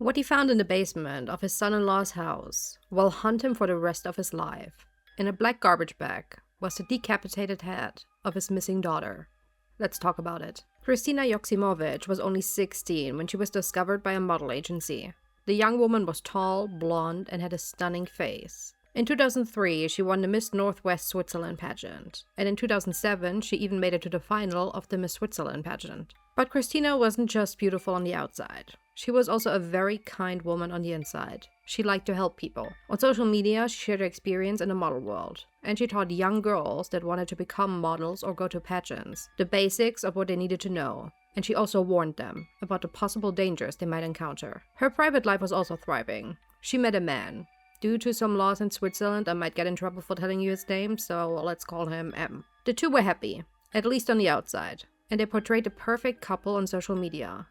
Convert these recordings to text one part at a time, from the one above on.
What he found in the basement of his son-in-law's house will haunt him for the rest of his life. In a black garbage bag was the decapitated head of his missing daughter. Let's talk about it. Kristina Joksimovic was only 16 when she was discovered by a model agency. The young woman was tall, blonde, and had a stunning face. In 2003, she won the Miss Northwest Switzerland pageant, and in 2007, she even made it to the final of the Miss Switzerland pageant. But Kristina wasn't just beautiful on the outside. She was also a very kind woman on the inside. She liked to help people. On social media, she shared her experience in the model world, and she taught young girls that wanted to become models or go to pageants the basics of what they needed to know. And she also warned them about the possible dangers they might encounter. Her private life was also thriving. She met a man. Due to some laws in Switzerland, I might get in trouble for telling you his name, so let's call him M. The two were happy, at least on the outside, and they portrayed the perfect couple on social media.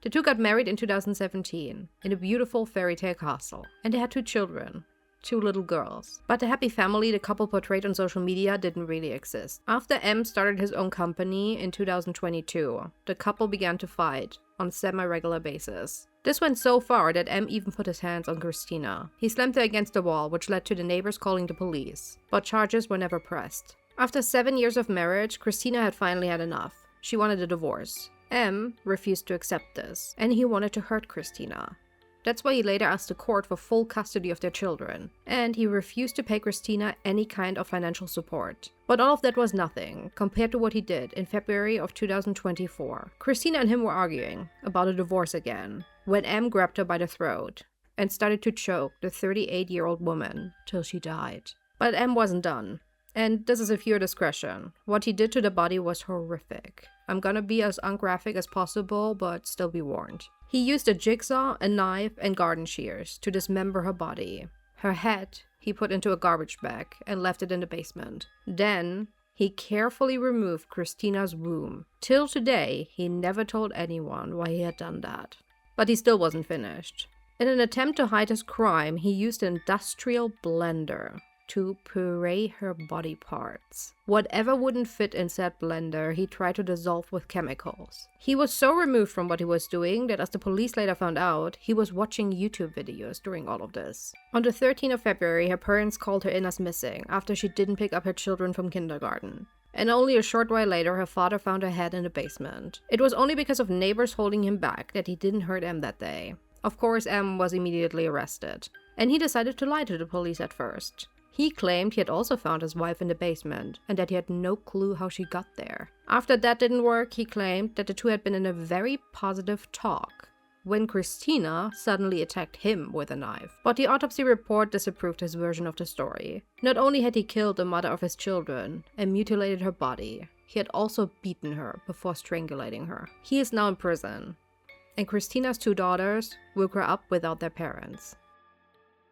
The two got married in 2017 in a beautiful fairy tale castle, and they had 2 children. 2 little girls. But the happy family the couple portrayed on social media didn't really exist. After M started his own company in 2022, the couple began to fight on a semi-regular basis. This went so far that M even put his hands on Kristina. He slammed her against the wall, which led to the neighbors calling the police, but charges were never pressed. After 7 years of marriage, Kristina had finally had enough. She wanted a divorce. M refused to accept this, and he wanted to hurt Kristina. That's why he later asked the court for full custody of their children, and he refused to pay Kristina any kind of financial support. But all of that was nothing compared to what he did in February of 2024. Kristina and him were arguing about a divorce again, when M grabbed her by the throat and started to choke the 38-year-old woman till she died. But M wasn't done. And this is a viewer discretion. What he did to the body was horrific. I'm gonna be as ungraphic as possible, but still be warned. He used a jigsaw, a knife, and garden shears to dismember her body. Her head he put into a garbage bag and left it in the basement. Then he carefully removed Kristina's womb. Till today, he never told anyone why he had done that. But he still wasn't finished. In an attempt to hide his crime, he used an industrial blender to puree her body parts. Whatever wouldn't fit in said blender, he tried to dissolve with chemicals. He was so removed from what he was doing that as the police later found out, he was watching YouTube videos during all of this. On the 13th of February, her parents called her in as missing after she didn't pick up her children from kindergarten. And only a short while later, her father found her head in the basement. It was only because of neighbors holding him back that he didn't hurt M that day. Of course, M was immediately arrested. And he decided to lie to the police at first. He claimed he had also found his wife in the basement and that he had no clue how she got there. After that didn't work, he claimed that the two had been in a very positive talk when Kristina suddenly attacked him with a knife. But the autopsy report disapproved his version of the story. Not only had he killed the mother of his children and mutilated her body, he had also beaten her before strangulating her. He is now in prison, and Kristina's 2 daughters will grow up without their parents.